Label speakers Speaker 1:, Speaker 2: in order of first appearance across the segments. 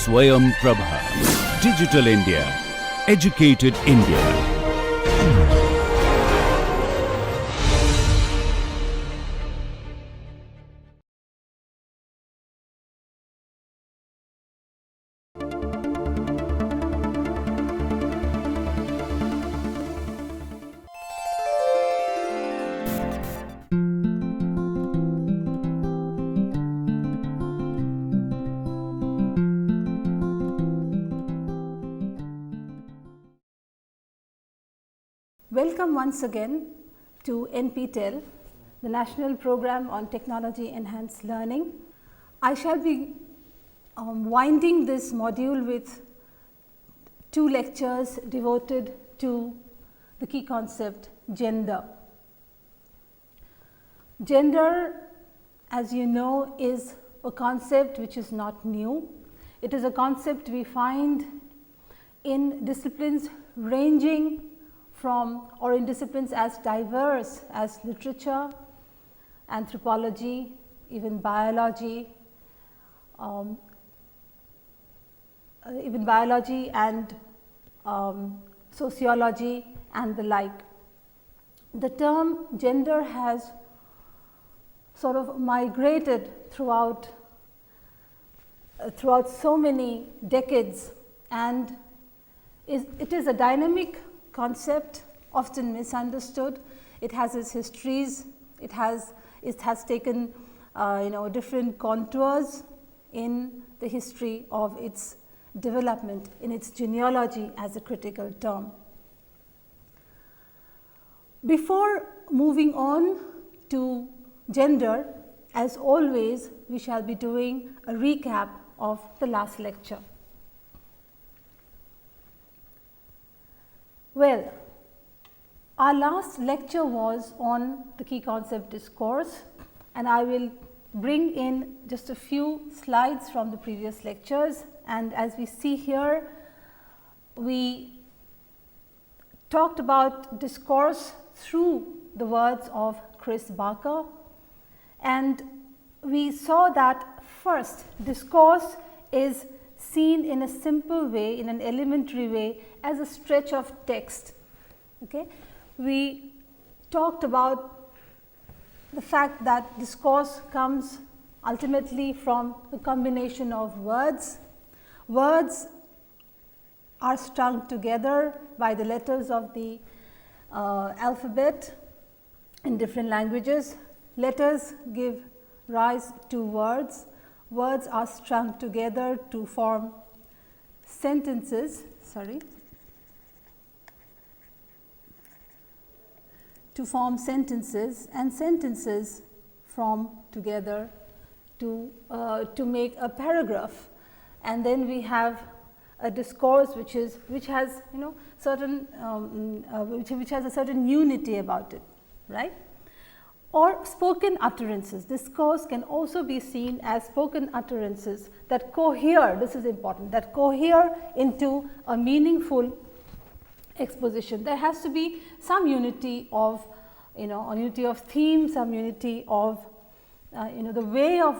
Speaker 1: Swayam Prabha. Digital India. Educated India.
Speaker 2: Welcome once again to NPTEL, the National Program on Technology Enhanced Learning. I shall be winding this module with two lectures devoted to the key concept gender. Gender, as you know, is a concept which is not new. It is a concept we find in disciplines ranging from, or in disciplines as diverse as literature, anthropology, even biology and sociology and the like. The term gender has sort of migrated throughout so many decades, and it is a dynamic concept, often misunderstood. It has its histories, it has taken different contours in the history of its development, in its genealogy as a critical term. Before moving on to gender, as always, we shall be doing a recap of the last lecture. Well, our last lecture was on the key concept discourse, and I will bring in just a few slides from the previous lectures. And as we see here, we talked about discourse through the words of Chris Barker, and we saw that first, discourse is seen in a simple way, in an elementary way, as a stretch of text. Okay? We talked about the fact that discourse comes ultimately from a combination of words. Words are strung together by the letters of the alphabet in different languages. Letters give rise to words. Words are strung together to form sentences, and sentences form together to make a paragraph. And then we have a discourse which has certain which has a certain unity about it, right? Or spoken utterances. Discourse can also be seen as spoken utterances that cohere, this is important, that cohere into a meaningful exposition. There has to be some unity of, a unity of theme, some unity of, the way of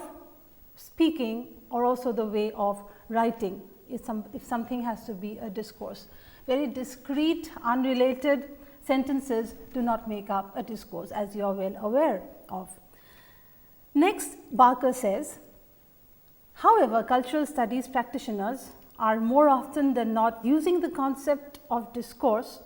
Speaker 2: speaking, or also the way of writing, if something has to be a discourse. Very discrete, unrelated sentences do not make up a discourse, as you are well aware of. Next, Barker says, however, cultural studies practitioners are more often than not using the concept of discourse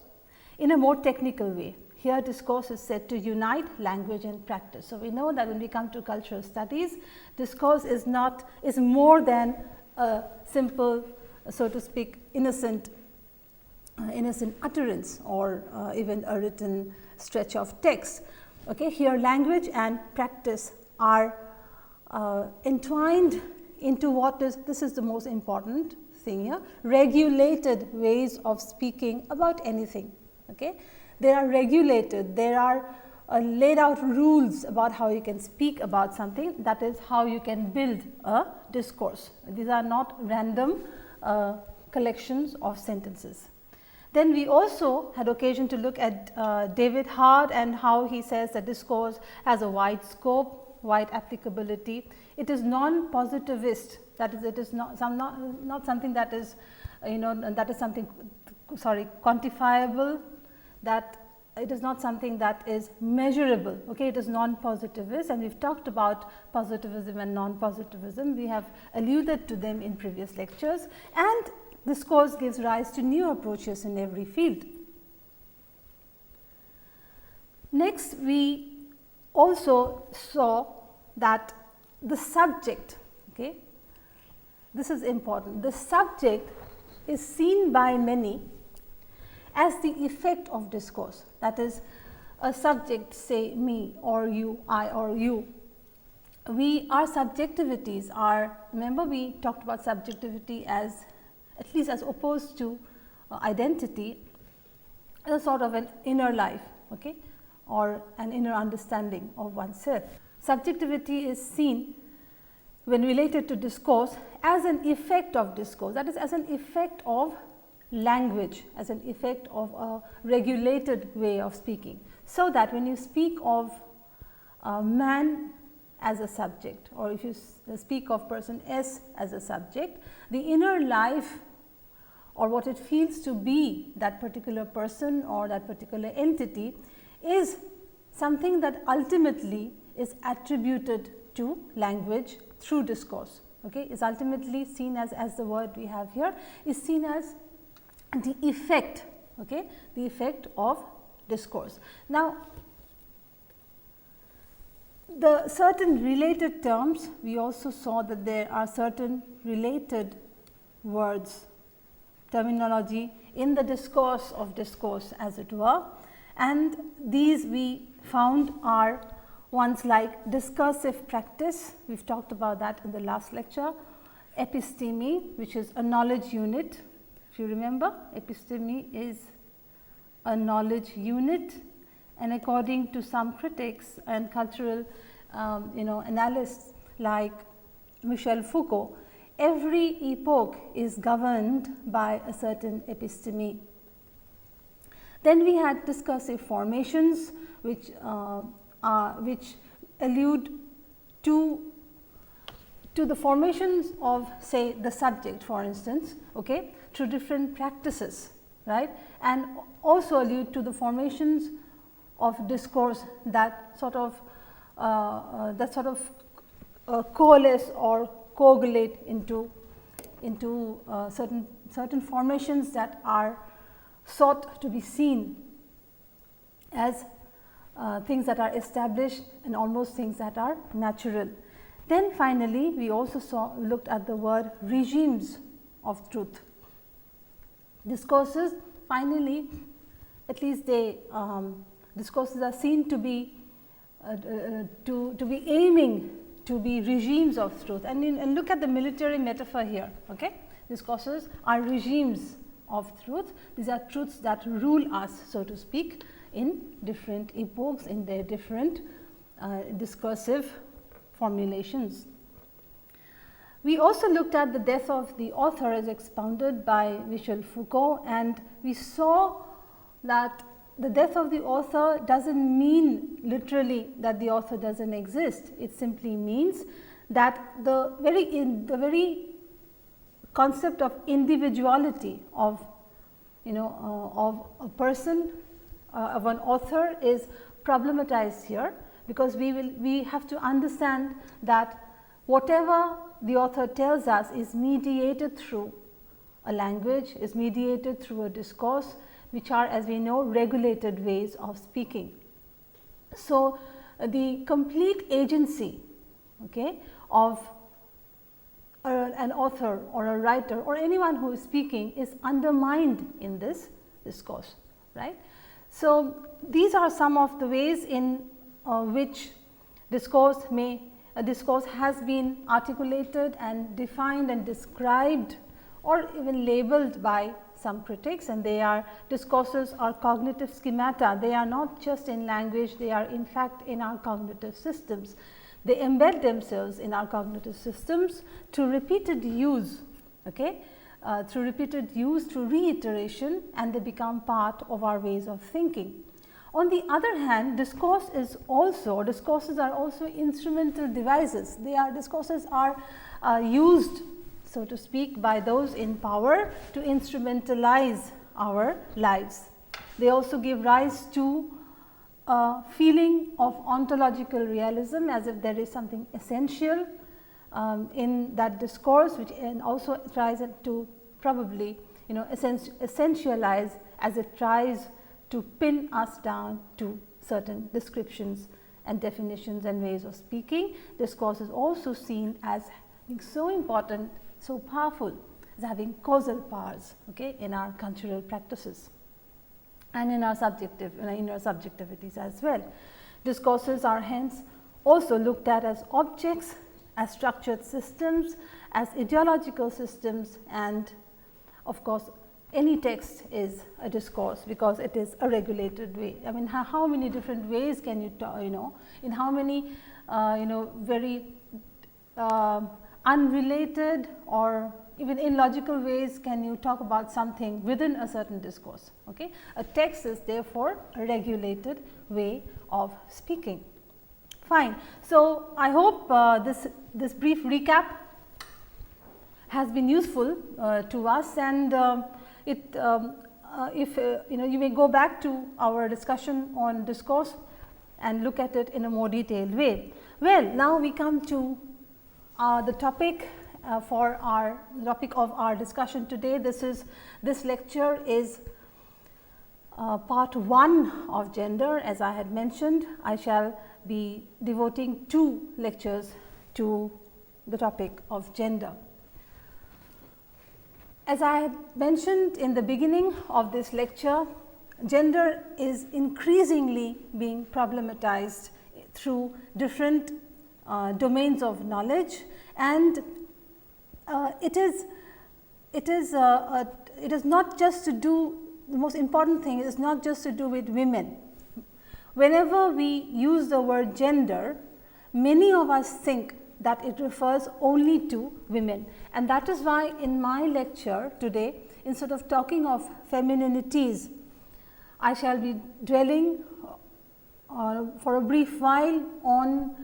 Speaker 2: in a more technical way. Here, discourse is said to unite language and practice. So, we know that when we come to cultural studies, discourse is more than a simple, so to speak, innocent utterance, or even a written stretch of text. Okay, here language and practice are entwined into this is the most important thing here, regulated ways of speaking about anything. Okay, they are regulated, there are laid out rules about how you can speak about something. That is how you can build a discourse. These are not random collections of sentences. Then we also had occasion to look at David Hart and how he says that discourse has a wide scope. wide applicability. It is non-positivist, that is, it is not something that is, that is something, quantifiable, that it is not something that is measurable. Okay, it is non-positivist, and we have talked about positivism and non-positivism. We have alluded to them in previous lectures, and this course gives rise to new approaches in every field. Next, we also saw that the subject, okay, this is important, the subject is seen by many as the effect of discourse. That is, a subject, say me or you, I or you, our subjectivities are, remember we talked about subjectivity as, at least as opposed to identity, as a sort of an inner life, okay, or an inner understanding of oneself. Subjectivity is seen when related to discourse as an effect of discourse, that is, as an effect of language, as an effect of a regulated way of speaking. So that when you speak of man as a subject, or if you speak of person S as a subject, the inner life or what it feels to be that particular person or that particular entity is something that ultimately is attributed to language through discourse. Okay, is ultimately seen as the word we have here is seen as the effect, okay, the effect of discourse. Now, the certain related terms, we also saw that there are certain related words, terminology in the discourse of discourse, as it were, and these we found are ones like discursive practice, we have talked about that in the last lecture, episteme, which is a knowledge unit. If you remember, episteme is a knowledge unit, and according to some critics and cultural analysts like Michel Foucault, every epoch is governed by a certain episteme. Then we had discursive formations, which allude to the formations of, say, the subject, for instance, okay, through different practices, right, and also allude to the formations of discourse that sort of coalesce or coagulate into certain formations that are sought to be seen as things that are established and almost things that are natural. Then finally, we also looked at the word regimes of truth. Discourses, finally, at least they discourses are seen to be aiming to be regimes of truth. And look at the military metaphor here. Okay, discourses are regimes of truth. These are truths that rule us, so to speak, in different epochs, in their different discursive formulations. We also looked at the death of the author as expounded by Michel Foucault, and we saw that the death of the author doesn't mean literally that the author doesn't exist. It simply means that the very concept of individuality of a person, of an author, is problematized here, because we have to understand that whatever the author tells us is mediated through a language, is mediated through a discourse, which are, as we know, regulated ways of speaking. So, the complete agency, okay, of an author or a writer or anyone who is speaking is undermined in this discourse, right. So, these are some of the ways in which discourse has been articulated and defined and described or even labeled by some critics, and discourses are cognitive schemata. They are not just in language, they are in fact in our cognitive systems. They embed themselves in our cognitive systems through repeated use, okay, through reiteration, and they become part of our ways of thinking. On the other hand, discourses are also instrumental devices. Discourses are used, so to speak, by those in power to instrumentalize our lives. They also give rise to a feeling of ontological realism, as if there is something essential in that discourse, which and also tries to probably essentialize, as it tries to pin us down to certain descriptions and definitions and ways of speaking. Discourse is also seen as being so important, so powerful, as having causal powers, in our cultural practices and in our subjectivities as well. Discourses are hence also looked at as objects, as structured systems, as ideological systems, and of course, any text is a discourse because it is a regulated way. I mean, how many different ways can you talk, in how many very unrelated or even illogical ways can you talk about something within a certain discourse. A text is therefore a regulated way of speaking. Fine. So, I hope this brief recap has been useful to us, and if you may go back to our discussion on discourse and look at it in a more detailed way. Well, now we come to the topic of our discussion today. This lecture is part 1 of gender. As I had mentioned, I shall be devoting 2 lectures to the topic of gender. As I had mentioned in the beginning of this lecture, gender is increasingly being problematized through different domains of knowledge, and it is not just to do, the most important thing is not just to do with women. Whenever we use the word gender, many of us think that it refers only to women, and that is why in my lecture today, instead of talking of femininities, I shall be dwelling for a brief while on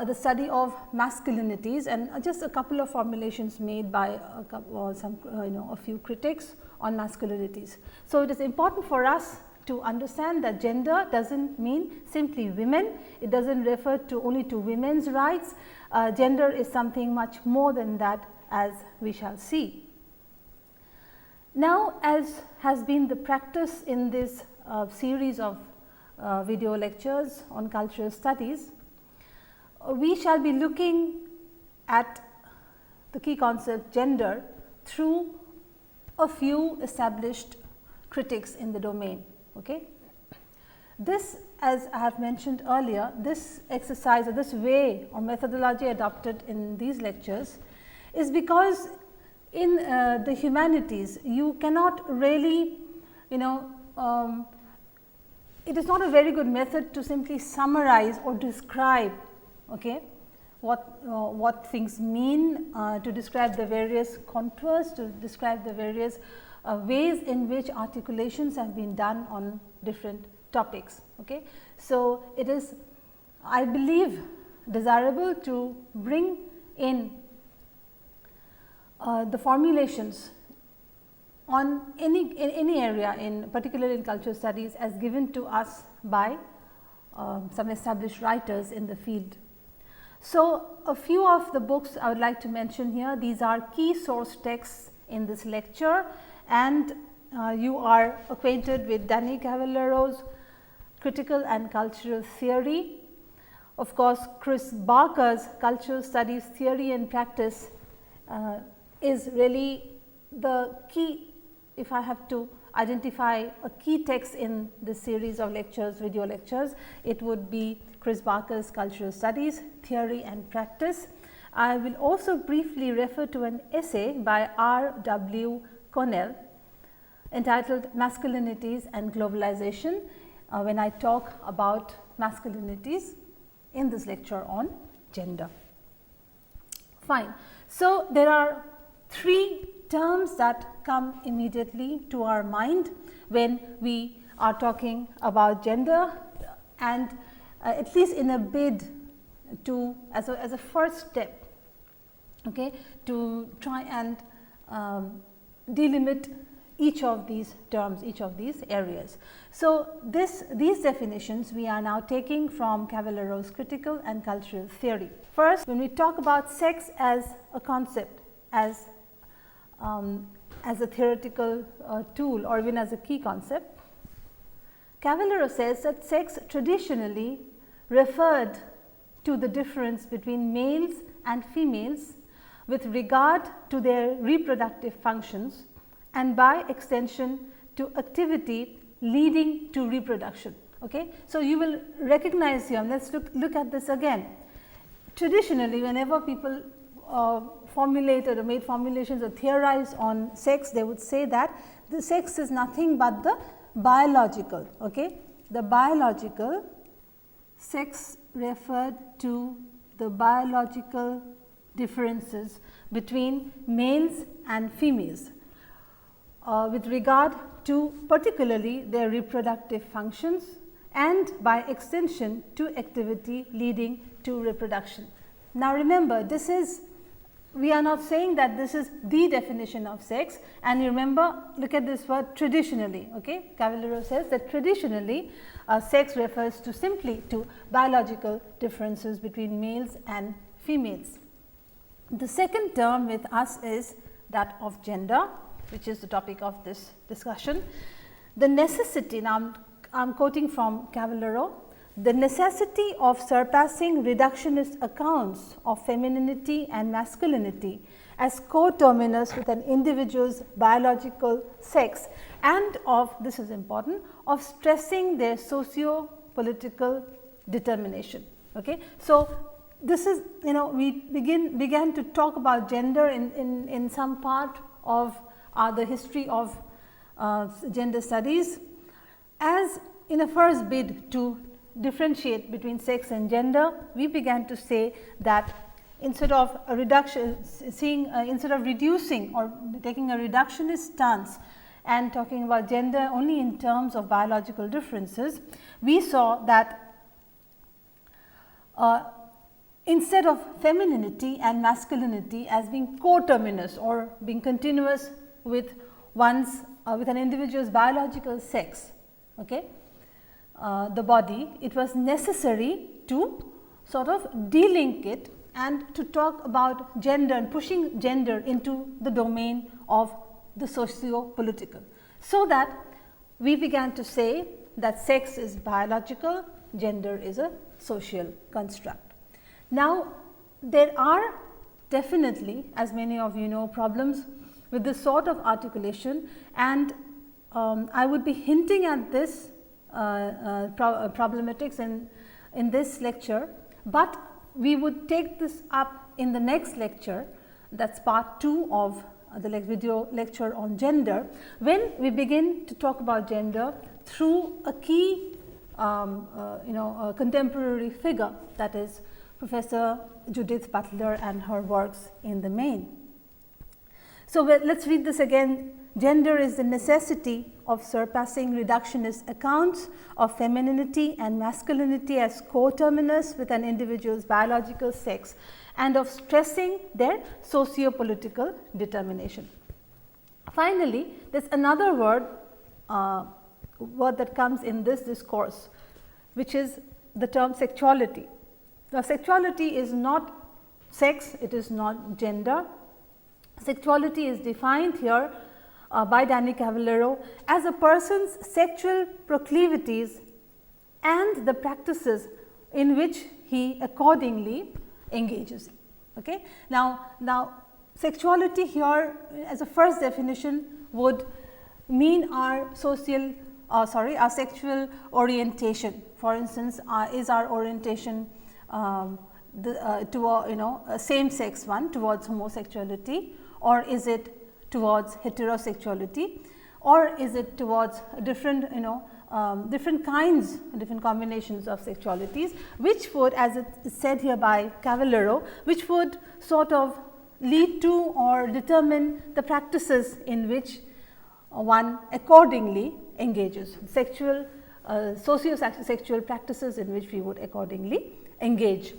Speaker 2: the study of masculinities, and just a couple of formulations made by a few critics on masculinities. So, it is important for us to understand that gender does not mean simply women, it does not refer only to women's rights. Gender is something much more than that, as we shall see. Now, as has been the practice in this series of video lectures on cultural studies, we shall be looking at the key concept gender through a few established critics in the domain. This, as I have mentioned earlier, this exercise or this way or methodology adopted in these lectures is because in the humanities you cannot really, it is not a very good method to simply summarize or describe what things mean, to describe the various contours, to describe the various ways in which articulations have been done on different topics. So, it is, I believe, desirable to bring in the formulations on any area, particularly in cultural studies, as given to us by some established writers in the field. So, a few of the books I would like to mention here. These are key source texts in this lecture, and you are acquainted with Danny Cavallero's Critical and Cultural Theory. Of course, Chris Barker's Cultural Studies Theory and Practice is really the key. If I have to identify a key text in this series of lectures, video lectures, it would be Chris Barker's Cultural Studies Theory and Practice. I will also briefly refer to an essay by R. W. Connell entitled Masculinities and Globalization when I talk about masculinities in this lecture on gender. Fine. So, there are 3 terms that come immediately to our mind when we are talking about gender, and at least in a bid to as a first step, okay, to try and delimit each of these terms, each of these areas. So, these definitions we are now taking from Cavallero's critical and cultural theory. First, when we talk about sex as a concept, as a theoretical tool or even as a key concept, Cavallero says that sex traditionally referred to the difference between males and females with regard to their reproductive functions and by extension to activity leading to reproduction. Okay? So, you will recognize here, let us look at this again. Traditionally, whenever people formulated or made formulations or theorized on sex, they would say that the sex is nothing but the biological. Okay? The biological sex referred to the biological differences between males and females with regard to particularly their reproductive functions and by extension to activity leading to reproduction. Now, remember, this is, we are not saying that this is the definition of sex, and you remember, look at this word traditionally. Okay? Cavallero says that traditionally sex refers to simply to biological differences between males and females. The second term with us is that of gender, which is the topic of this discussion. The necessity, now I am quoting from Cavallero, the necessity of surpassing reductionist accounts of femininity and masculinity as coterminous with an individual's biological sex, and of, this is important, of stressing their socio-political determination. Okay? So, this is, we began to talk about gender in some part of the history of gender studies, as in a first bid to differentiate between sex and gender. We began to say that instead of a reduction, instead of reducing or taking a reductionist stance and talking about gender only in terms of biological differences, we saw that instead of femininity and masculinity as being coterminous or being continuous with with an individual's biological sex, okay, the body, it was necessary to sort of delink it and to talk about gender and pushing gender into the domain of the socio-political. So that we began to say that sex is biological, gender is a social construct. Now, there are definitely, as many of you know, problems with this sort of articulation, and I would be hinting at this problematics in this lecture, but we would take this up in the next lecture, that is part 2 of the video lecture on gender, when we begin to talk about gender through a key a contemporary figure, that is Professor Judith Butler and her works in the main. So, let us read this again. Gender is the necessity of surpassing reductionist accounts of femininity and masculinity as coterminous with an individual's biological sex and of stressing their socio-political determination. Finally, there is another word that comes in this discourse, which is the term sexuality. Now, sexuality is not sex, it is not gender. Sexuality is defined here by Danny Cavallero as a person's sexual proclivities and the practices in which he accordingly engages. Okay? Now, sexuality here as a first definition would mean our our sexual orientation. For instance, is our orientation to same sex one, towards homosexuality, or is it towards heterosexuality, or is it towards different different kinds, different combinations of sexualities, which would, as it is said here by Cavallero, which would sort of lead to or determine the practices in which one accordingly engages, sexual, socio-sexual practices in which we would accordingly engage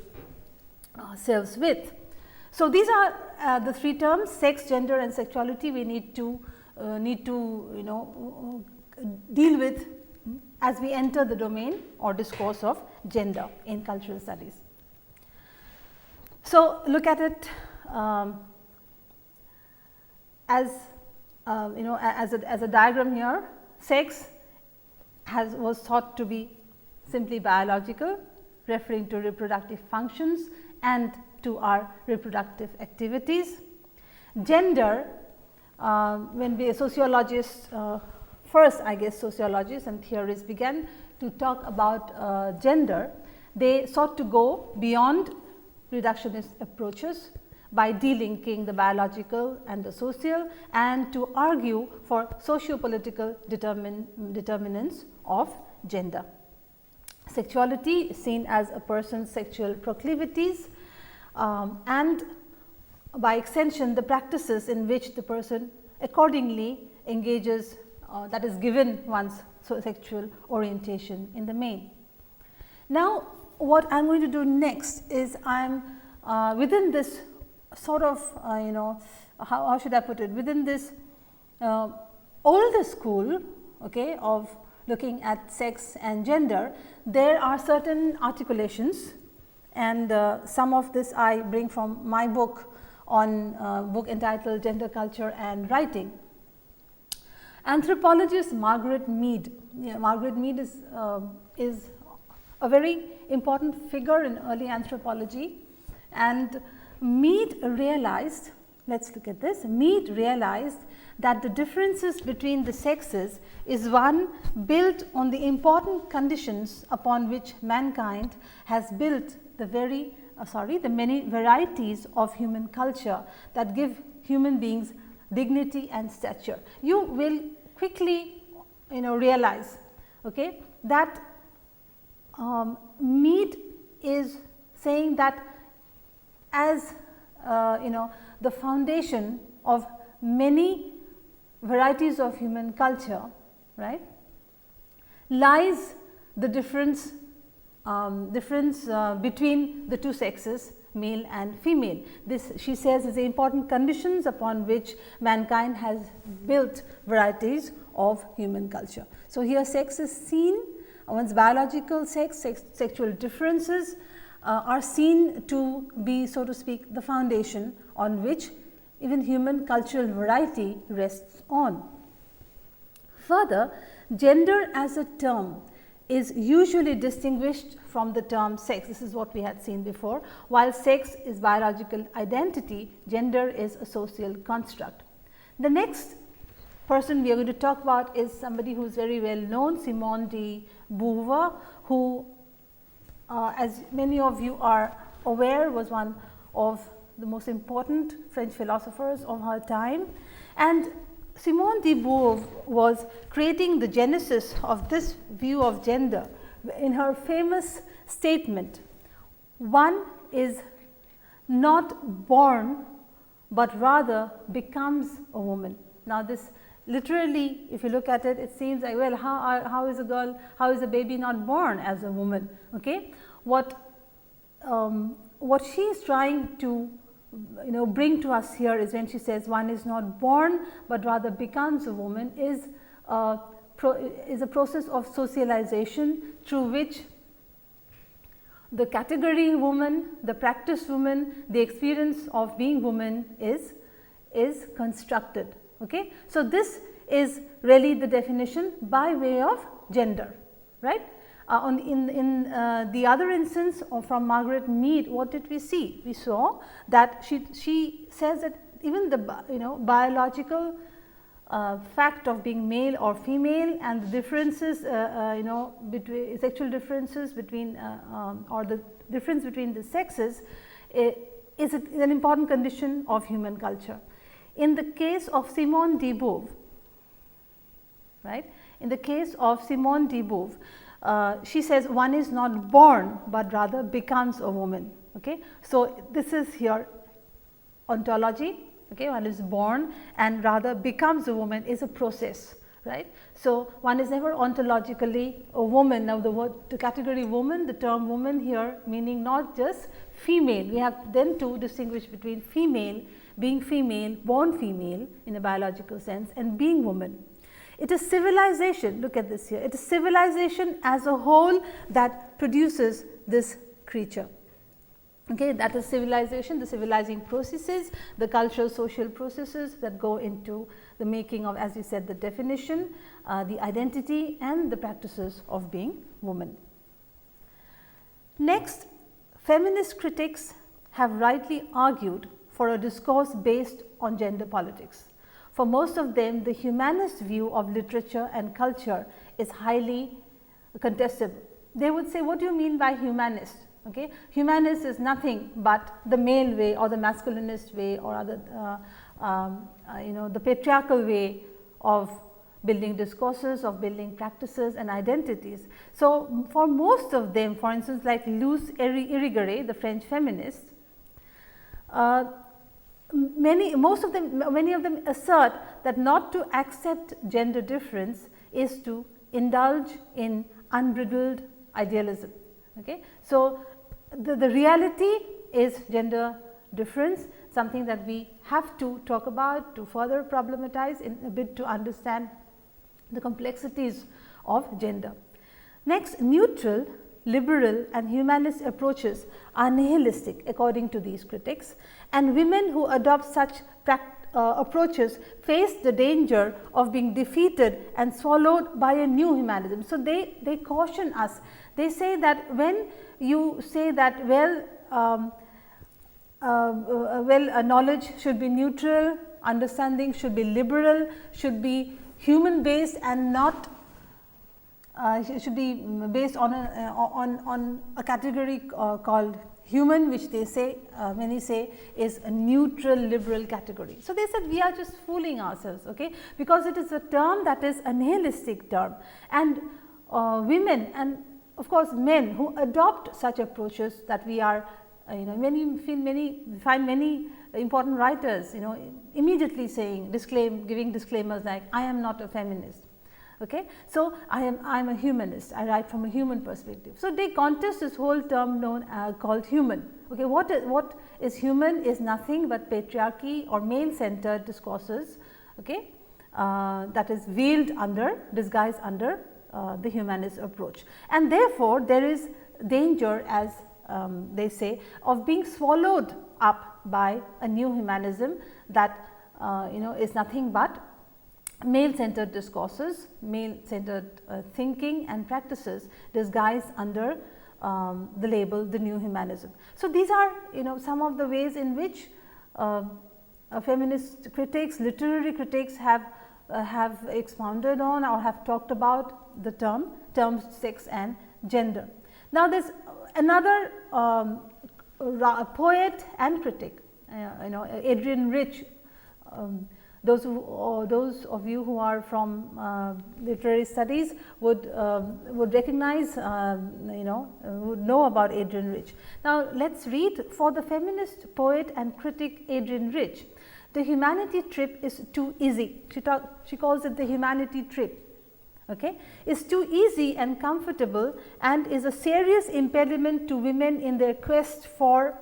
Speaker 2: ourselves with. So, these are the three terms: sex, gender and sexuality. We need to deal with as we enter the domain or discourse of gender in cultural studies. So, look at it as a diagram here. Sex was thought to be simply biological, referring to reproductive functions and to our reproductive activities. Gender, when we sociologists, first I guess sociologists and theorists began to talk about gender, they sought to go beyond reductionist approaches by delinking the biological and the social, and to argue for socio-political determinants of gender. Sexuality is seen as a person's sexual proclivities, and by extension the practices in which the person accordingly engages, that is given one's sexual orientation in the main. Now, what I am going to do next is I am within this sort of how should I put it, within this older school, okay, of looking at sex and gender, there are certain articulations, and some of this I bring from my book book entitled Gender, Culture and Writing. Anthropologist Margaret Mead, Margaret Mead is a very important figure in early anthropology, and Mead realized, let us look at this, Mead realized that the differences between the sexes is one built on the important conditions upon which mankind has built the many varieties of human culture that give human beings dignity and stature. You will quickly realize, okay, that Mead is saying that as the foundation of many varieties of human culture, right, lies the difference between the two sexes, male and female. This, she says, is the important conditions upon which mankind has built varieties of human culture. So, here sex is seen, one's biological sex, sexual differences are seen to be, so to speak, the foundation on which even human cultural variety rests on. Further, gender as a term is usually distinguished from the term sex. This is what we had seen before. While sex is biological identity, gender is a social construct. The next person we are going to talk about is somebody who is very well known, Simone de Beauvoir, who as many of you are aware, was one of the most important French philosophers of her time, and Simone de Beauvoir was creating the genesis of this view of gender in her famous statement, "One is not born, but rather becomes a woman." Now, this literally, if you look at it, it seems like, well, how is a girl, how is a baby not born as a woman? Okay, what she is trying to bring to us here is when she says one is not born, but rather becomes a woman, is a process of socialization through which the category woman, the practice woman, the experience of being woman is constructed. Okay. So, this is really the definition by way of gender, right. In the other instance from Margaret Mead, what did we see? We saw that she says that even the biological fact of being male or female and the differences between sexual differences between or the difference between the sexes is an important condition of human culture. In the case of Simone de Beauvoir, right, in the case of Simone de Beauvoir, she says one is not born, but rather becomes a woman. Okay. So, this is here ontology. Okay. One is born and rather becomes a woman is a process, right. So, one is never ontologically a woman. Now, the category woman, the term woman here meaning not just female. We have then to distinguish between female, being female, born female in a biological sense, and being woman. It is civilization, look at this here, it is civilization as a whole that produces this creature. Okay, that is civilization, the civilizing processes, the cultural social processes that go into the making of, as you said, the definition, the identity and the practices of being woman. Next, feminist critics have rightly argued for a discourse based on gender politics. For most of them, the humanist view of literature and culture is highly contestable. They would say, what do you mean by humanist? Okay. Humanist is nothing but the male way or the masculinist way or other the patriarchal way of building discourses, of building practices and identities. So, for most of them, for instance, like Luce Irigaray, the French feminist, many of them assert that not to accept gender difference is to indulge in unbridled idealism. Okay. So, the reality is gender difference, something that we have to talk about, to further problematize in a bit to understand the complexities of gender. Next, neutral, liberal and humanist approaches are nihilistic according to these critics, and women who adopt such approaches face the danger of being defeated and swallowed by a new humanism. So, they caution us. They say that when you say that knowledge should be neutral, understanding should be liberal, should be human based and not should be based on a category called human, which they say many say is a neutral liberal category. So, they said we are just fooling ourselves, okay, because it is a term that is a nihilistic term, and women and of course men who adopt such approaches that we are find many important writers immediately saying giving disclaimers like I am not a feminist. Okay. So, I am a humanist, I write from a human perspective. So, they contest this whole term known called human. Okay. What is human is nothing but patriarchy or male centered discourses, okay, that is veiled under, disguised under the humanist approach, and therefore, there is danger, as they say, of being swallowed up by a new humanism that is nothing but male centered discourses, male centered thinking and practices disguised under the label the new humanism. So, these are some of the ways in which feminist critics, literary critics have expounded on or have talked about the terms sex and gender. Now, there is another poet and critic, Adrienne Rich. Those of you who are from literary studies would recognize, would know about Adrienne Rich. Now, let us read for the feminist poet and critic Adrienne Rich. The humanity trip is too easy. She calls it the humanity trip. Okay, is too easy and comfortable and is a serious impediment to women in their quest for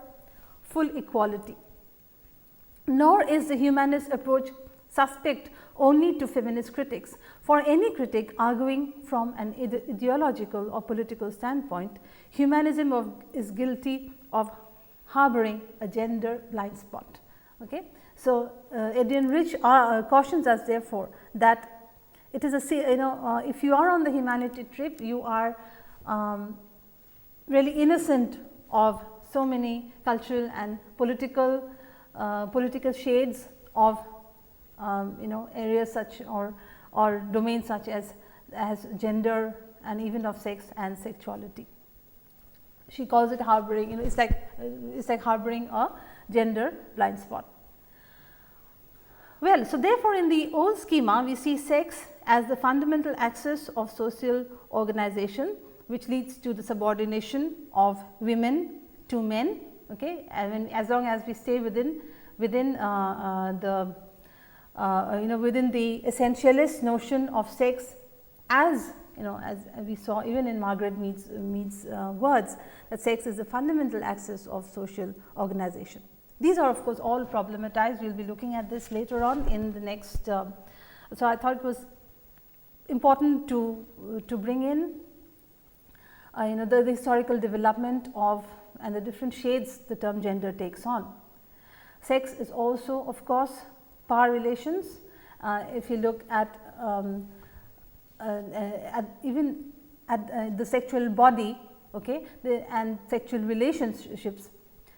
Speaker 2: full equality. Nor is the humanist approach suspect only to feminist critics. For any critic arguing from an ideological or political standpoint, humanism is guilty of harboring a gender blind spot. Okay. So, Adrienne Rich cautions us therefore that it is if you are on the humanity trip, you are really innocent of so many cultural and political shades of areas such or domains such as gender and even of sex and sexuality. She calls it harboring, it's like harboring a gender blind spot. Well, so therefore, in the old schema, we see sex as the fundamental axis of social organization, which leads to the subordination of women to men. Okay, and as long as we stay within the within the essentialist notion of sex, as as we saw even in Margaret Mead's words, that sex is a fundamental axis of social organization. These are of course all problematized. We will be looking at this later on in the next. So I thought it was important to bring in the historical development of and the different shades the term gender takes on. Sex is also of course power relations. If you look at even at the sexual body, okay, and sexual relationships,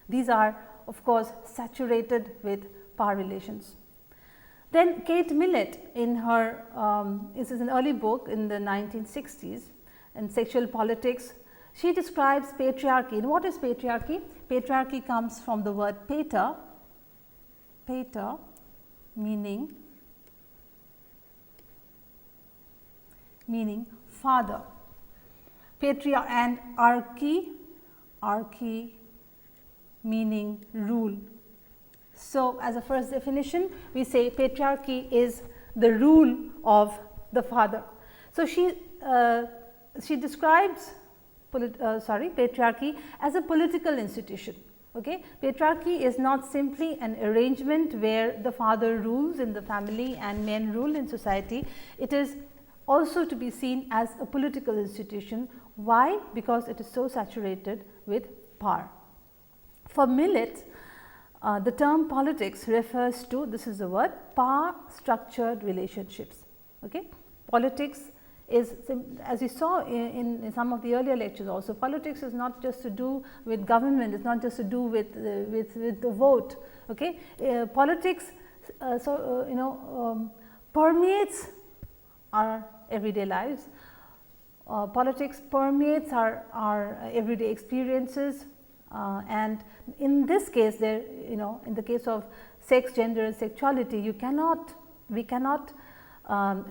Speaker 2: these are of course saturated with power relations. Then Kate Millett in her this is an early book in the 1960s in Sexual Politics, she describes patriarchy. And what is patriarchy? Patriarchy comes from the word pater, meaning father, and archy meaning rule. So, as a first definition, we say patriarchy is the rule of the father. So, she describes patriarchy as a political institution. Okay? Patriarchy is not simply an arrangement where the father rules in the family and men rule in society. It is also to be seen as a political institution. Why? Because it is so saturated with power. For Millett, the term politics refers to, this is the word, power structured relationships. Okay? Politics is, as we saw in some of the earlier lectures also, politics is not just to do with government, it is not just to do with the vote. Okay? Politics permeates our everyday lives. Politics permeates our everyday experiences, and in this case there, in the case of sex, gender and sexuality, we cannot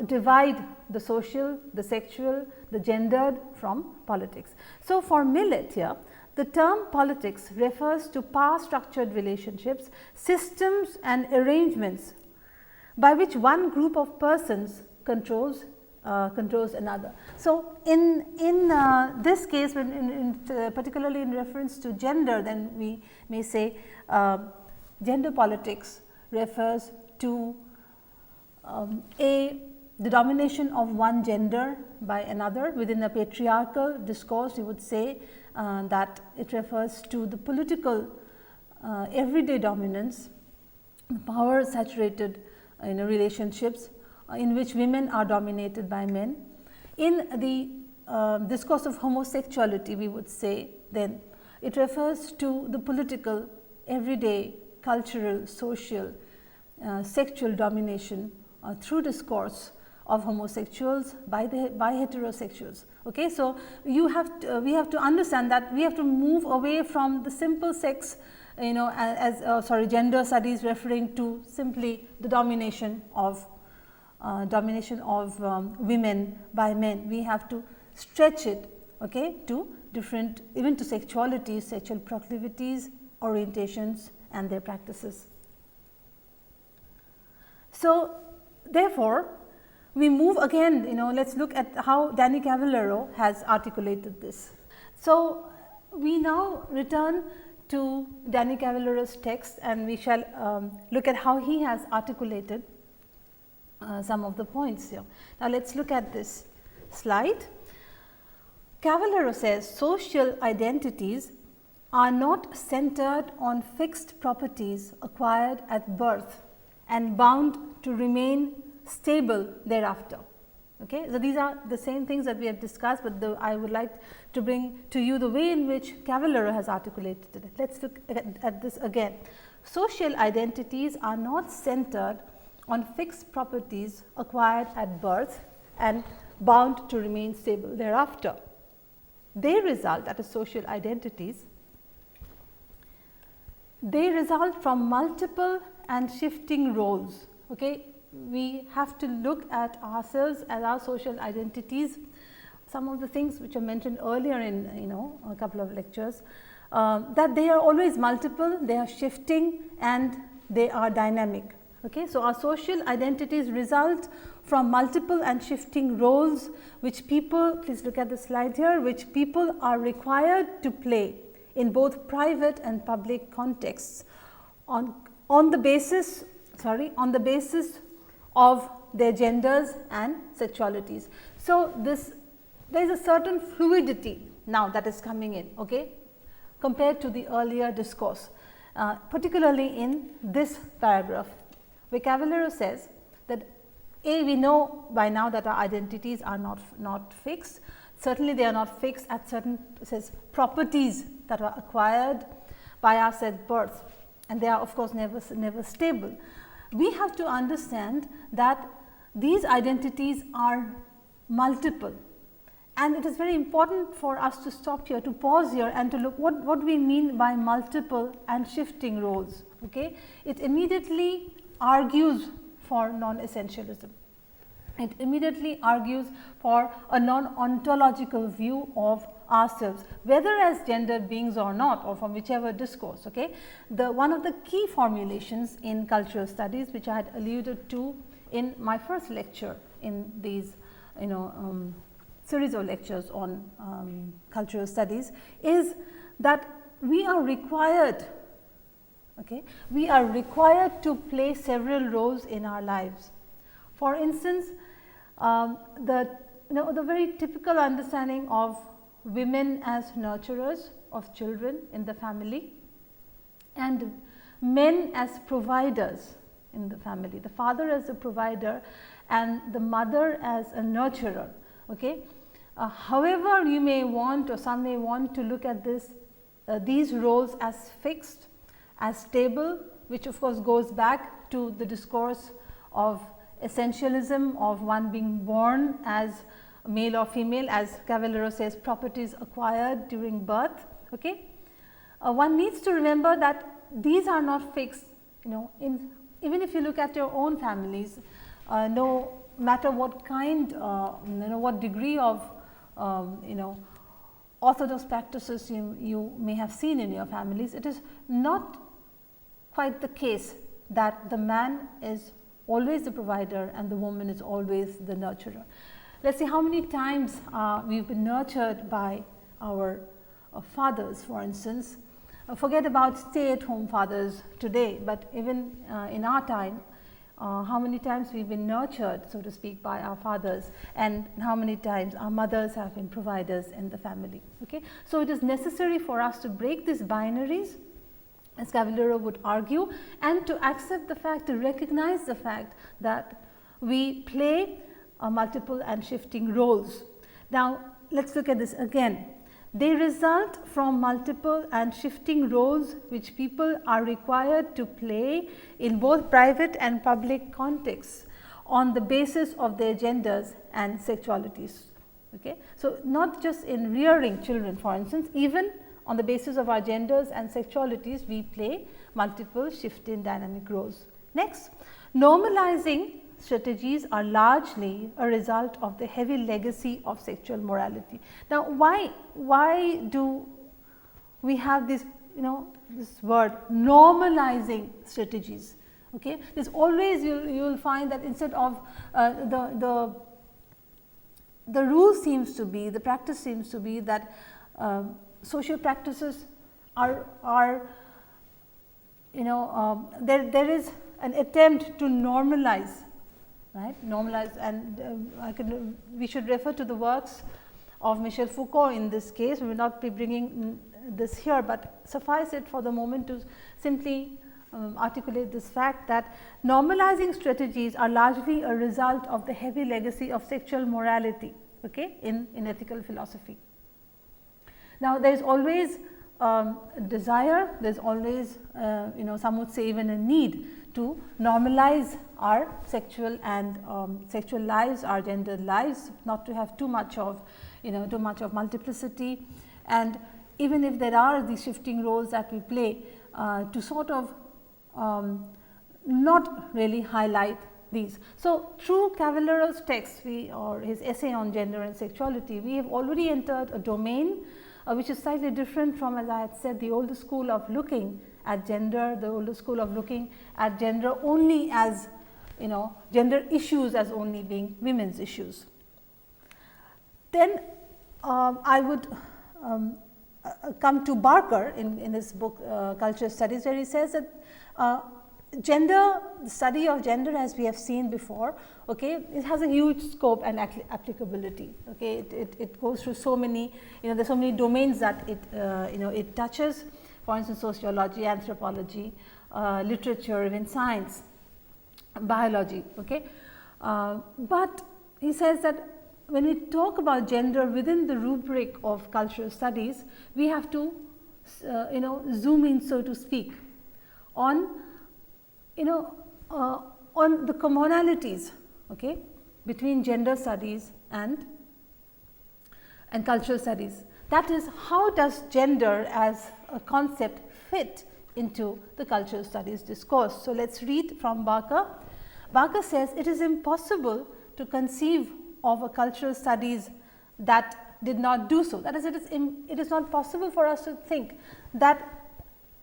Speaker 2: divide the social, the sexual, the gendered from politics. So, for Millett here, the term politics refers to power structured relationships, systems and arrangements by which one group of persons controls another. So, in this case, particularly in reference to gender, then we may say gender politics refers to the domination of one gender by another. Within a patriarchal discourse, you would say that it refers to the political everyday dominance, power saturated relationships in which women are dominated by men. In the discourse of homosexuality, we would say then it refers to the political, everyday, cultural, social, sexual domination through discourse of homosexuals by heterosexuals. Okay? So, we have to understand that we have to move away from the simple sex, gender studies referring to simply the domination of women by men. We have to stretch it, okay, to different, even to sexuality, sexual proclivities, orientations and their practices. So, therefore, we move again, let us look at how Danny Cavallaro has articulated this. So, we now return to Danny Cavallaro's text and we shall look at how he has articulated some of the points here. Now, let us look at this slide. Cavallaro says social identities are not centered on fixed properties acquired at birth and bound to remain stable thereafter. Okay? So, these are the same things that we have discussed, but I would like to bring to you the way in which Cavallaro has articulated it. Let us look at this again. Social identities are not centered on fixed properties acquired at birth and bound to remain stable thereafter. They result, that is social identities, they result from multiple and shifting roles. Okay? We have to look at ourselves as our social identities. Some of the things which are mentioned earlier in a couple of lectures, that they are always multiple, they are shifting and they are dynamic. Okay. So, our social identities result from multiple and shifting roles which people, please look at the slide here, which people are required to play in both private and public contexts on the basis of their genders and sexualities. So, there is a certain fluidity now that is coming in, okay, compared to the earlier discourse, particularly in this paragraph, where Cavallaro says that we know by now that our identities are not fixed. Certainly, they are not fixed at certain properties that are acquired by us at birth, and they are of course never stable. We have to understand that these identities are multiple, and it is very important for us to stop here, to pause here and to look what we mean by multiple and shifting roles. Okay? It immediately argues for non-essentialism. It immediately argues for a non-ontological view of ourselves, whether as gendered beings or not, or from whichever discourse. Okay? One of the key formulations in cultural studies, which I had alluded to in my first lecture in these series of lectures on cultural studies, is that we are required to play several roles in our lives. For instance, the very typical understanding of women as nurturers of children in the family, and men as providers in the family, the father as a provider and the mother as a nurturer. Okay? However, you may want, or some may want, to look at these roles as fixed, as stable, which of course goes back to the discourse of essentialism, of one being born as male or female, as Cavallaro says, properties acquired during birth. Okay? One needs to remember that these are not fixed. Even if you look at your own families, no matter what kind, what degree of orthodox practices you may have seen in your families, it is not quite the case that the man is always the provider and the woman is always the nurturer. Let us see how many times we have been nurtured by our fathers, for instance. Forget about stay-at-home fathers today, but even in our time, how many times we have been nurtured, so to speak, by our fathers, and how many times our mothers have been providers in the family. Okay? So, it is necessary for us to break these binaries, as Cavallaro would argue, and to accept the fact, to recognize the fact that we play multiple and shifting roles. Now, let us look at this again. They result from multiple and shifting roles which people are required to play in both private and public contexts on the basis of their genders and sexualities. Okay? So, not just in rearing children, for instance, even on the basis of our genders and sexualities, we play multiple shifting dynamic roles. Next, normalizing strategies are largely a result of the heavy legacy of sexual morality. Now, why do we have this, this word normalizing strategies? Okay, there's always you will find that instead of the rule seems to be, the practice seems to be that social practices are there is an attempt to normalize. Right, normalize, and we should refer to the works of Michel Foucault in this case. We will not be bringing this here, but suffice it for the moment to simply articulate this fact that normalizing strategies are largely a result of the heavy legacy of sexual morality, okay, in ethical philosophy. Now, there is always desire, there is always some would say even a need to normalize our sexual and sexual lives, our gendered lives, not to have too much of multiplicity, and even if there are these shifting roles that we play, to sort of not really highlight these. So, through Cavallaro's text or his essay on gender and sexuality, we have already entered a domain which is slightly different from, as I had said, the older school of looking at gender, the older school of looking at gender only as, gender issues as only being women's issues. Then I would come to Barker in his book Cultural Studies, where he says that gender, the study of gender, as we have seen before, okay, it has a huge scope and applicability. Okay, it goes through so many, there's so many domains that it it touches. For instance, sociology, anthropology, literature, even science, biology. Okay, but he says that when we talk about gender within the rubric of cultural studies, we have to zoom in, so to speak, on on the commonalities, okay, between gender studies and cultural studies. That is, how does gender as a concept fit into the cultural studies discourse? So, let us read from Barker. Barker says, it is impossible to conceive of a cultural studies that did not do so. That is, it is not possible for us to think that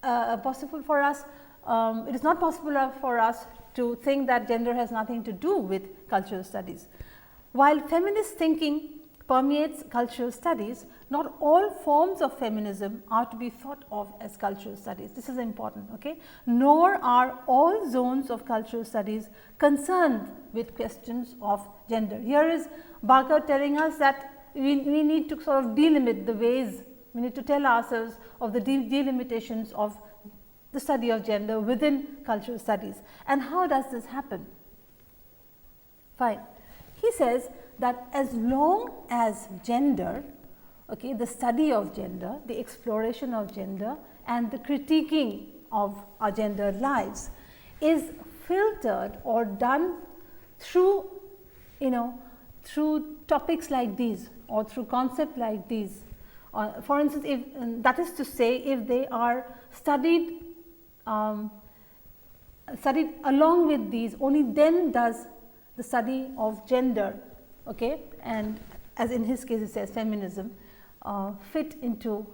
Speaker 2: it is not possible for us to think that gender has nothing to do with cultural studies. While feminist thinking permeates cultural studies, not all forms of feminism are to be thought of as cultural studies. This is important, okay? Nor are all zones of cultural studies concerned with questions of gender. Here is Barker telling us that we need to sort of delimit the ways, we need to tell ourselves of the delimitations of the study of gender within cultural studies. And how does this happen? Fine. He says that as long as gender, okay, the study of gender, the exploration of gender and the critiquing of our gendered lives is filtered or done through, through topics like these or through concepts like these. For instance, if that is to say, if they are studied along with these, only then does the study of gender, okay, and as in his case it says feminism, fit into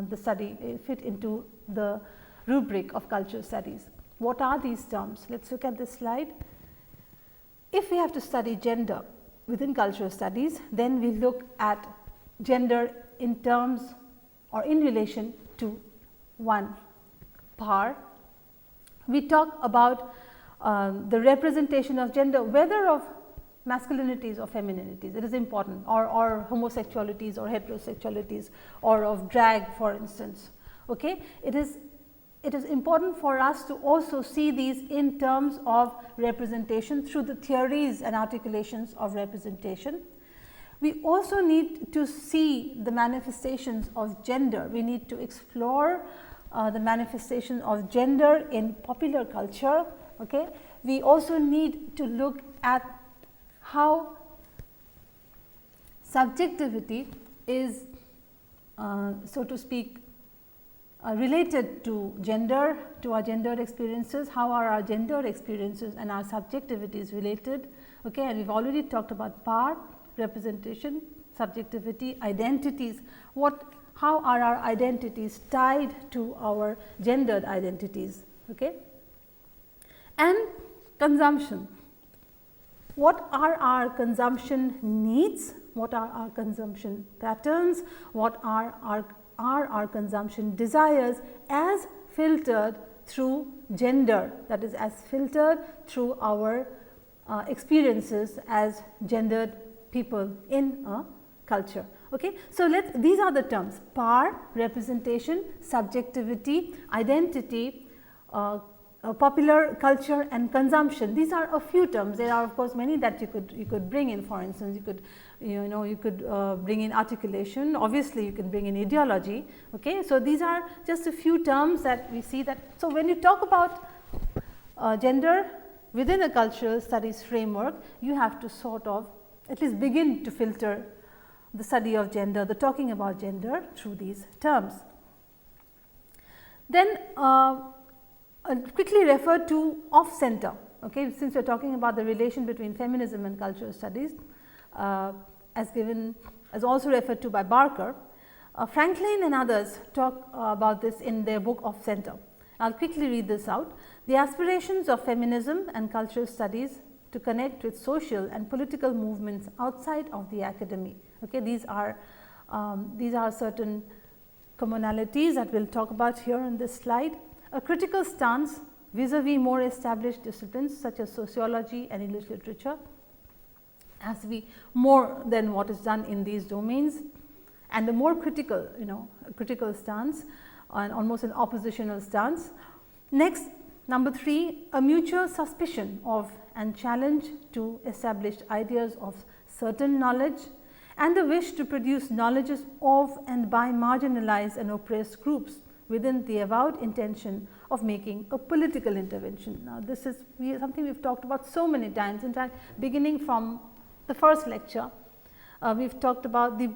Speaker 2: the study, fit into the rubric of cultural studies. What are these terms? Let us look at this slide. If we have to study gender within cultural studies, then we look at gender in terms or in relation to one, power. We talk about the representation of gender, whether of masculinities or femininities, it is important, or homosexualities or heterosexualities, or of drag, for instance. Okay? It is important for us to also see these in terms of representation through the theories and articulations of representation. We also need to see the manifestations of gender. We need to explore the manifestation of gender in popular culture. Okay? We also need to look at how subjectivity is, so to speak, related to gender, to our gendered experiences. How are our gendered experiences and our subjectivities related? Okay, and we have already talked about power, representation, subjectivity, identities. How are our identities tied to our gendered identities? Okay, and consumption. What are our consumption needs? What are our consumption patterns? What are our consumption desires as filtered through gender, that is, as filtered through our experiences as gendered people in a culture. Okay? So, these are the terms: power, representation, subjectivity, identity, popular culture and consumption. These are a few terms. There are of course many that you could bring in. For instance, you could bring in articulation. Obviously, you can bring in ideology. Okay, so these are just a few terms that we see that. So when you talk about gender within a cultural studies framework, you have to sort of at least begin to filter the study of gender, the talking about gender through these terms. Then quickly refer to off center. Okay, since we are talking about the relation between feminism and cultural studies, as also referred to by Barker, Franklin and others talk about this in their book Off Center. I'll quickly read this out. The aspirations of feminism and cultural studies to connect with social and political movements outside of the academy. Okay, these are certain commonalities that we'll talk about here on this slide. A critical stance vis-a-vis more established disciplines such as sociology and English literature has to be more than what is done in these domains, and a more critical, critical stance, and almost an oppositional stance. Next, number 3, a mutual suspicion of and challenge to established ideas of certain knowledge, and a wish to produce knowledges of and by marginalized and oppressed groups within the avowed intention of making a political intervention. Now, this is something we've talked about so many times. In fact, beginning from the first lecture, we've talked about the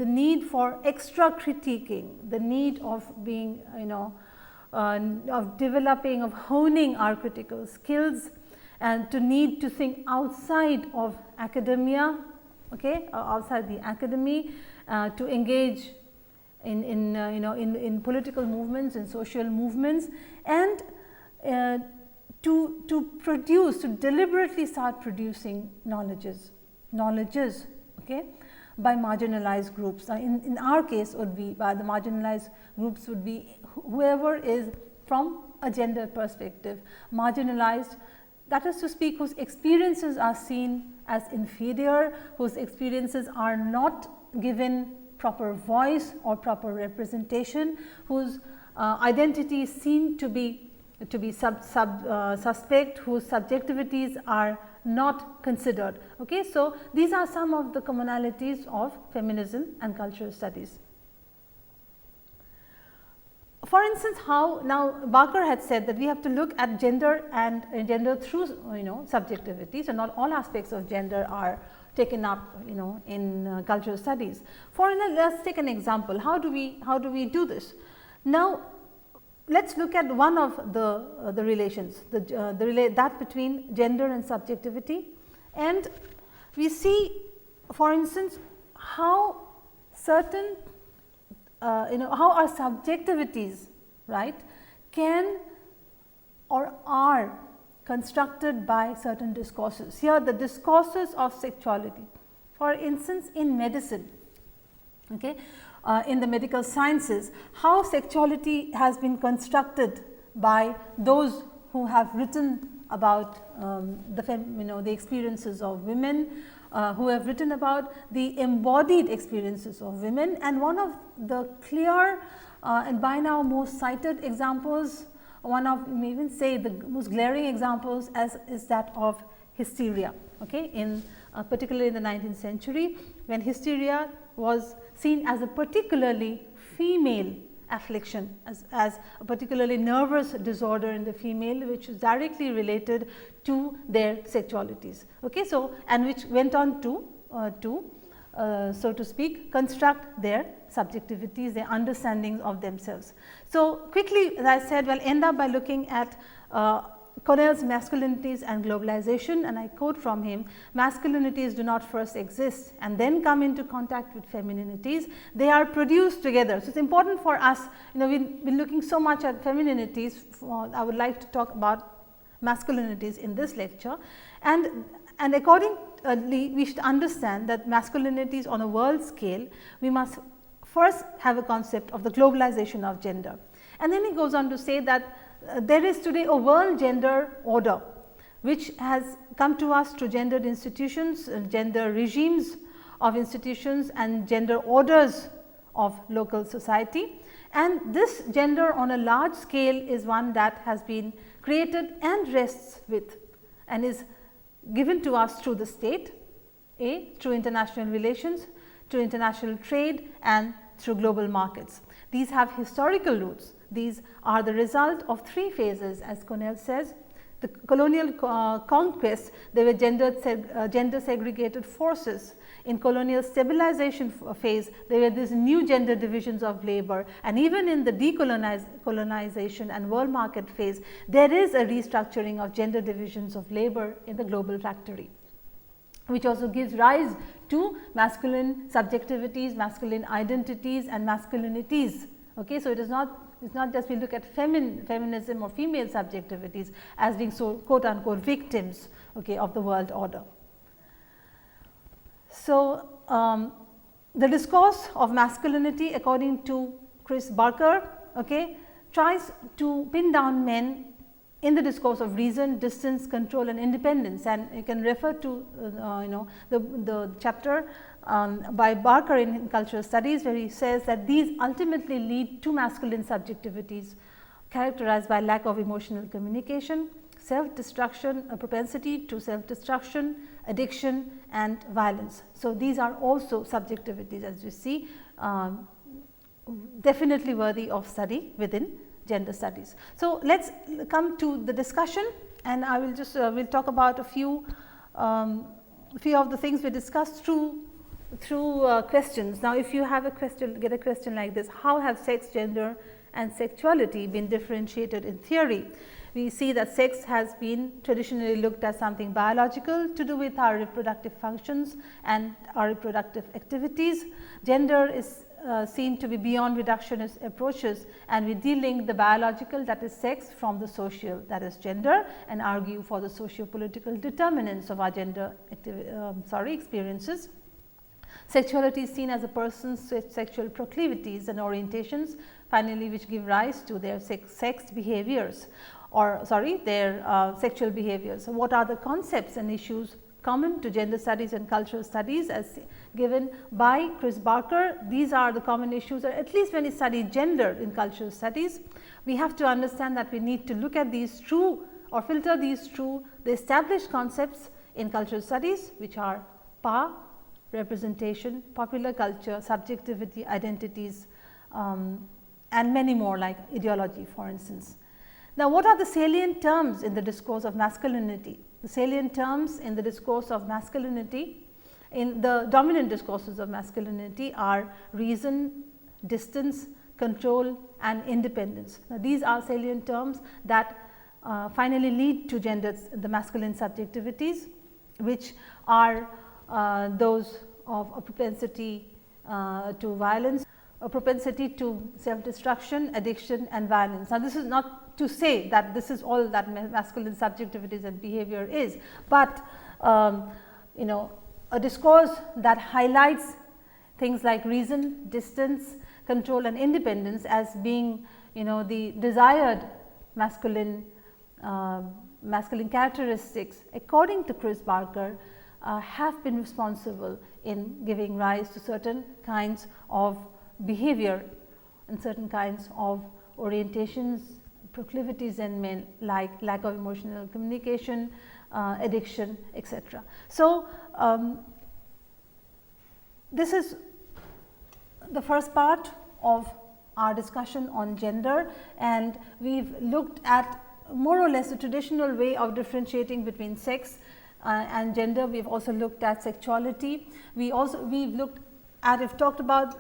Speaker 2: need for extra critiquing, the need of being, of developing, of honing our critical skills, and to need to think outside of academia, okay, outside the academy, to engage in political movements, in social movements, and to produce, to deliberately start producing knowledges, okay, by marginalized groups. In our case, would be by the marginalized groups would be whoever is from a gender perspective marginalized, that is to speak, whose experiences are seen as inferior, whose experiences are not given proper voice or proper representation, whose identity is seen to be suspect, whose subjectivities are not considered. Okay, so these are some of the commonalities of feminism and cultural studies. For instance, how now Barker had said that we have to look at gender and gender through subjectivity. So not all aspects of gender are taken up in cultural studies. For let's take an example. How do we do this? Now let's look at one of the relations, that between gender and subjectivity, and we see, for instance, how certain how our subjectivities, right, can or are constructed by certain discourses. Here the discourses of sexuality, for instance in medicine, okay, in the medical sciences, how sexuality has been constructed by those who have written about the experiences of women, who have written about the embodied experiences of women, and one of the clear and by now most cited examples, one of, you may even say the most glaring examples, is that of hysteria, okay, particularly in the 19th century, when hysteria was seen as a particularly female affliction, as a particularly nervous disorder in the female, which is directly related to their sexualities. Okay, so and which went on to so to speak, construct their subjectivities, their understandings of themselves. So quickly, as I said, we'll end up by looking at Cornell's Masculinities and Globalization, and I quote from him: masculinities do not first exist and then come into contact with femininities, they are produced together. So it's important for us, we've been looking so much at femininities, I would like to talk about masculinities in this lecture, and accordingly we should understand that masculinities on a world scale, we must first have a concept of the globalization of gender. And then he goes on to say that there is today a world gender order, which has come to us through gendered institutions, gender regimes of institutions, and gender orders of local society. And this gender on a large scale is one that has been created and rests with and is given to us through the state, through international relations, through international trade, and through global markets. These have historical roots. These are the result of 3 phases, as Cornell says. The colonial conquest, they were gender segregated forces. In colonial stabilization phase, there were these new gender divisions of labor, and even in the decolonization and world market phase, there is a restructuring of gender divisions of labor in the global factory, which also gives rise to masculine subjectivities, masculine identities, and masculinities. Okay, so it is not just we look at feminism or female subjectivities as being so quote unquote victims, okay, of the world order. So, the discourse of masculinity according to Chris Barker, okay, tries to pin down men in the discourse of reason, distance, control and independence, and you can refer to the chapter by Barker in cultural studies, where he says that these ultimately lead to masculine subjectivities characterized by lack of emotional communication, self-destruction, a propensity to self-destruction, addiction and violence. So, these are also subjectivities, as you see, definitely worthy of study within gender studies. So, let us come to the discussion, and I will just will talk about a few of the things we discussed through questions. Now, if you have a question, get a question like this: how have sex, gender and sexuality been differentiated in theory? We see that sex has been traditionally looked as something biological to do with our reproductive functions and our reproductive activities. Gender is seen to be beyond reductionist approaches, and we de-link the biological, that is sex, from the social, that is gender, and argue for the socio-political determinants of our gender experiences. Sexuality is seen as a person's sexual proclivities and orientations, finally, which give rise to their sex behaviors, or their sexual behaviors. So, what are the concepts and issues common to gender studies and cultural studies as given by Chris Barker? These are the common issues, or at least when we study gender in cultural studies, we have to understand that we need to look at these through, or filter these through, the established concepts in cultural studies, which are power, representation, popular culture, subjectivity, identities and many more, like ideology, for instance. Now, what are the salient terms in the discourse of masculinity? The salient terms in the discourse of masculinity, in the dominant discourses of masculinity, are reason, distance, control and independence. Now, these are salient terms that finally lead to the masculine subjectivities, which are those of a propensity to violence, a propensity to self-destruction, addiction and violence. Now, this is not to say that this is all that masculine subjectivities and behavior is, but a discourse that highlights things like reason, distance, control and independence as being the desired masculine characteristics, according to Chris Barker, have been responsible in giving rise to certain kinds of behavior and certain kinds of orientations, proclivities in men, like lack of emotional communication, addiction, etc. So, this is the first part of our discussion on gender, and we have looked at more or less the traditional way of differentiating between sex and gender. We have also looked at sexuality. We have looked at, if talked about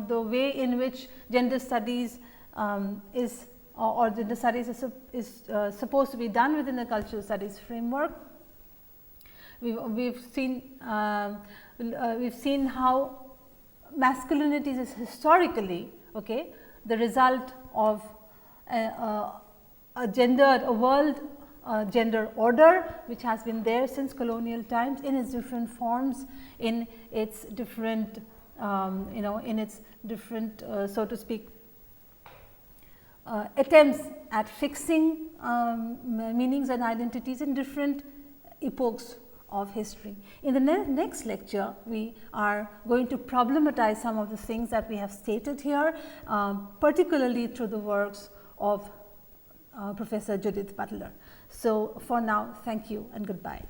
Speaker 2: the way in which gender studies or gender studies is supposed to be done within the cultural studies framework. We've seen how masculinity is historically the result of a world gender order, which has been there since colonial times in its different forms, in its different so to speak, attempts at fixing meanings and identities in different epochs of history. In the next lecture, we are going to problematize some of the things that we have stated here, particularly through the works of Professor Judith Butler. So, for now, thank you and goodbye.